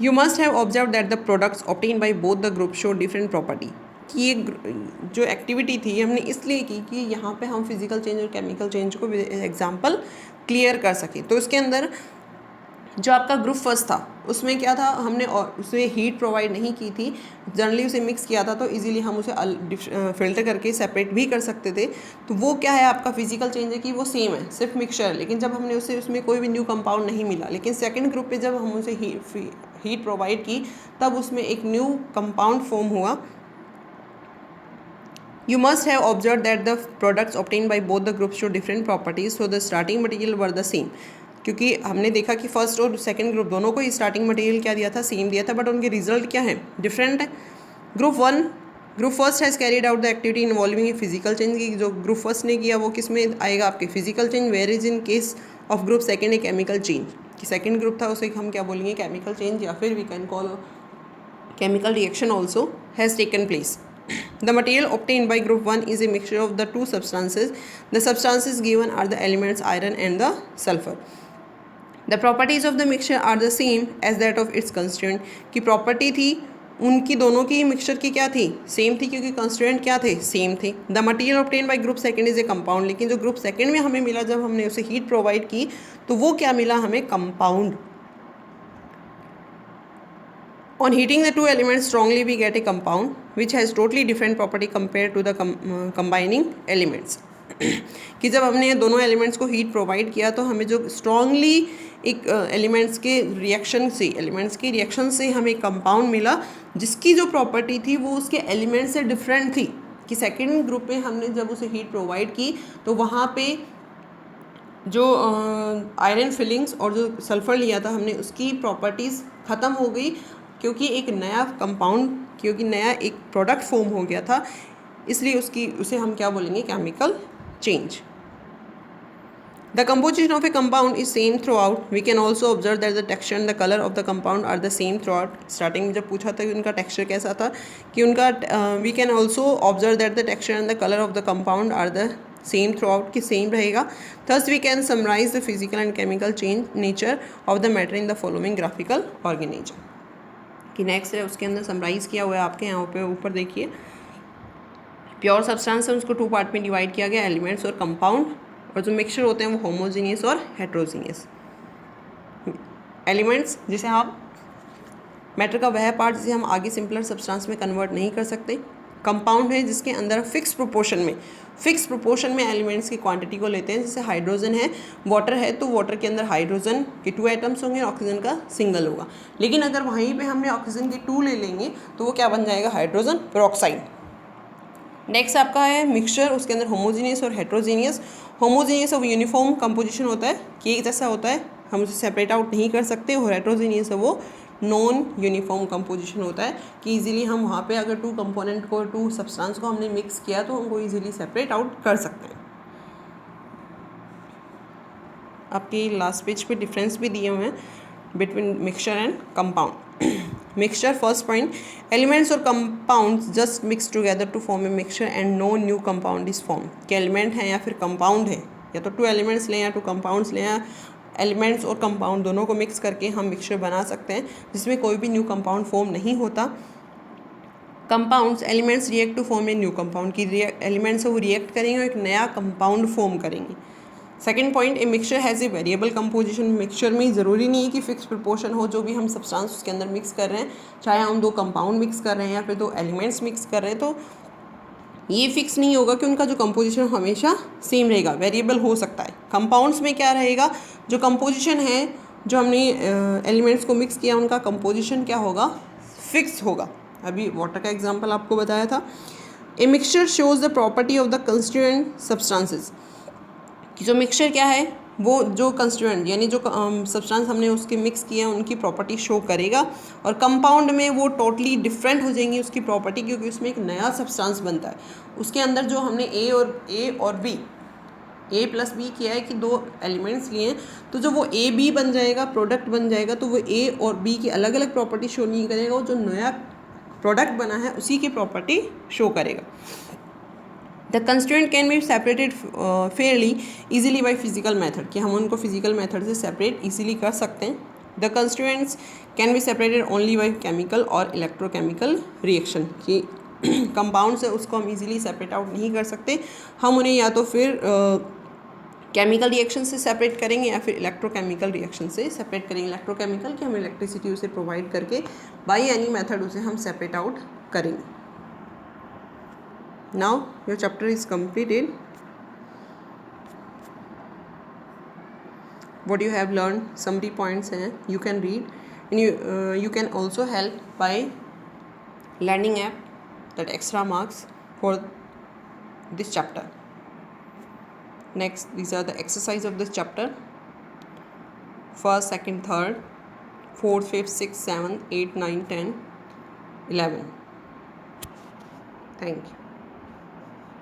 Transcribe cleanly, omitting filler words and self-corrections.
You must have observe that the products obtain by both the group show different property. कि ये जो activity थी हमने इसलिए की कि यहाँ पे हम फिजिकल चेंज और केमिकल चेंज को एग्जाम्पल क्लियर कर सकें। तो इसके अंदर जो आपका ग्रुप फर्स्ट था उसमें क्या था, हमने और उसे हीट प्रोवाइड नहीं की थी, जनरली उसे मिक्स किया था, तो इजीली हम उसे फिल्टर करके सेपरेट भी कर सकते थे। तो वो क्या है आपका फिजिकल चेंज है कि वो सेम है, सिर्फ मिक्सचर है, लेकिन जब हमने उसे उसमें कोई भी न्यू कंपाउंड नहीं मिला। लेकिन सेकंड ग्रुप पे जब हम उसे हीट प्रोवाइड की तब उसमें एक न्यू कंपाउंड फॉर्म हुआ। You must have observed that the products obtained by both the groups show different properties, so the starting material were the same। क्योंकि हमने देखा कि फर्स्ट और सेकंड ग्रुप दोनों को ही स्टार्टिंग मटेरियल क्या दिया था, सेम दिया था, बट उनके रिजल्ट क्या है, डिफरेंट है। Group first has carried out the activity involving a physical change. की जो ग्रुप फर्स्ट ने किया वो किस में आएगा, आपके physical change. Where is in case of group second a chemical change. कि सेकेंड ग्रुप था उसे हम क्या बोलेंगे, केमिकल चेंज, या फिर we can call chemical reaction also has taken place। The material obtained by group 1 is a mixture of the two substances। The substances given are the elements iron and the sulfur। The properties of the mixture are the same as that of its constituent। की property थी उनकी दोनों की mixture की क्या थी, same थी, क्योंकि कंस्टिट्यूएंट क्या थे, सेम थे। The material obtain bye group second is a compound. लेकिन जो ग्रुप सेकंड में हमें मिला जब हमने उसे हीट प्रोवाइड की तो वो क्या मिला हमें, compound. On heating the two elements strongly we get a compound which has totally different property compared to the combining elements। कि जब हमने दोनों एलिमेंट्स को हीट प्रोवाइड किया तो हमें जो स्ट्रांगली एक एलिमेंट्स के रिएक्शन से हमें एक कंपाउंड मिला जिसकी जो प्रॉपर्टी थी वो उसके एलिमेंट से डिफरेंट थी। कि सेकेंड ग्रुप में हमने जब उसे हीट प्रोवाइड की तो वहाँ पे जो आयरन फिलिंग्स और जो सल्फ़र लिया था हमने उसकी प्रॉपर्टीज़ ख़त्म हो गई, क्योंकि एक नया कंपाउंड, क्योंकि नया एक प्रोडक्ट फॉर्म हो गया था, इसलिए उसे हम क्या बोलेंगे, chemical change. The composition of a compound is same throughout. We can also observe that the texture and the colour of the compound are the same throughout. Starting में जब पूछा था कि उनका टेक्सचर कैसा था, कि उनका we can also observe that the texture and the colour of the compound are the same throughout, कि सेम रहेगा। Thus we can summarise the physical and chemical change nature of the matter in the following graphical organism. कि next है उसके अंदर summarise किया हुआ है आपके यहाँ पे ऊपर देखिए। प्योर सब्सटेंस है उसको टू पार्ट में डिवाइड किया गया, एलिमेंट्स और कंपाउंड, और जो मिक्सचर होते हैं वो होमोजीनियस और हेट्रोजीनियस। एलिमेंट्स जिसे आप मैटर का वह पार्ट जिसे हम आगे सिंपलर सब्सटेंस में कन्वर्ट नहीं कर सकते। कंपाउंड है जिसके अंदर फिक्स प्रोपोर्शन में एलिमेंट्स की क्वांटिटी को लेते हैं। जैसे हाइड्रोजन है, वाटर है, तो वाटर के अंदर हाइड्रोजन के 2 एटम्स होंगे, ऑक्सीजन का सिंगल होगा। लेकिन अगर वहीं पे हमने ऑक्सीजन के 2 ले लेंगे तो वो क्या बन जाएगा, हाइड्रोजन पेरोक्साइड। नेक्स्ट आपका है मिक्सचर, उसके अंदर होमोजीनियस और हेट्रोजीनियस। होमोजीनियस वो यूनिफॉर्म कंपोजिशन होता है, केक जैसा होता है, हम उसे सेपरेट आउट नहीं कर सकते। और हेट्रोजीनियस है वो नॉन यूनिफॉर्म कंपोजिशन होता है, कि इजीली हम वहाँ पे अगर 2 कंपोनेंट को, 2 सब्सटेंस को हमने मिक्स किया तो उनको इजीली सेपरेट आउट कर सकते हैं। आपकी लास्ट पेज पे डिफरेंस भी दिए हुए हैं between mixture and compound. Mixture, first point, elements और compounds just mix together to form a mixture and no new compound is form. कि एलिमेंट है या फिर कंपाउंड है, या तो 2 एलिमेंट्स लें या 2 कंपाउंड्स लें, या एलिमेंट्स और कंपाउंड दोनों को मिक्स करके हम मिक्सचर बना सकते हैं जिसमें कोई भी न्यू कंपाउंड फॉर्म नहीं होता। Compounds, elements react to form a new compound, की एलिमेंट्स वो रिएक्ट करेंगे और एक नया कंपाउंड फॉर्म करेंगे। Second point, a mixture has a variable composition. Mixture में ज़रूरी नहीं है कि फिक्स प्रोपोर्शन हो, जो भी हम सब्सटेंस उसके अंदर मिक्स कर रहे हैं, चाहे हम 2 कंपाउंड मिक्स कर रहे हैं या फिर 2 एलिमेंट्स मिक्स कर रहे हैं, तो ये फिक्स नहीं होगा कि उनका जो कंपोजिशन हमेशा सेम रहेगा, वेरिएबल हो सकता है। कंपाउंड्स में क्या रहेगा, जो कंपोजिशन है, जो हमने एलिमेंट्स को मिक्स किया उनका कंपोजिशन क्या होगा, फिक्स होगा। अभी वाटर का एग्जांपल आपको बताया था। A mixture shows the property of the constituent substances. कि जो मिक्सचर क्या है, वो जो कंस्टिट्यूएंट यानी जो सब्सटेंस हमने उसके मिक्स किए हैं उनकी प्रॉपर्टी शो करेगा। और कंपाउंड में वो टोटली डिफरेंट हो जाएंगी उसकी प्रॉपर्टी, क्योंकि उसमें एक नया सब्सटेंस बनता है। उसके अंदर जो हमने ए और बी, ए प्लस बी किया है कि 2 एलिमेंट्स लिए हैं, तो जो वो ए बी बन जाएगा, प्रोडक्ट बन जाएगा, तो वो ए और बी की अलग अलग प्रॉपर्टी शो नहीं करेगा, वो जो नया प्रोडक्ट बना है उसी की प्रॉपर्टी शो करेगा। The constituent can be separated Fairlie easily by physical method, कि हम उनको फिजिकल मैथड से सेपरेट ईजिली कर सकते हैं। The constituents can be separated only by chemical और इलेक्ट्रोकेमिकल रिएक्शन, कि कंपाउंड से उसको हम इजीली सेपरेट आउट नहीं कर सकते, हम उन्हें या तो फिर केमिकल रिएक्शन से सेपरेट करेंगे या फिर इलेक्ट्रोकेमिकल रिएक्शन से सेपरेट करेंगे। इलेक्ट्रोकेमिकल कि हम इलेक्ट्रिसिटी उसे प्रोवाइड करके बाई एनी मेथड उसे हम सेपरेट आउट करेंगे। Now your chapter is completed. what you have learned, summary points हैं, you can read, and you can also help by learning app, that extra marks for this chapter. Next, these are the exercise of this chapter: first, second, third, fourth, fifth, sixth, seventh, 8, 9, 10, 11. Thank you.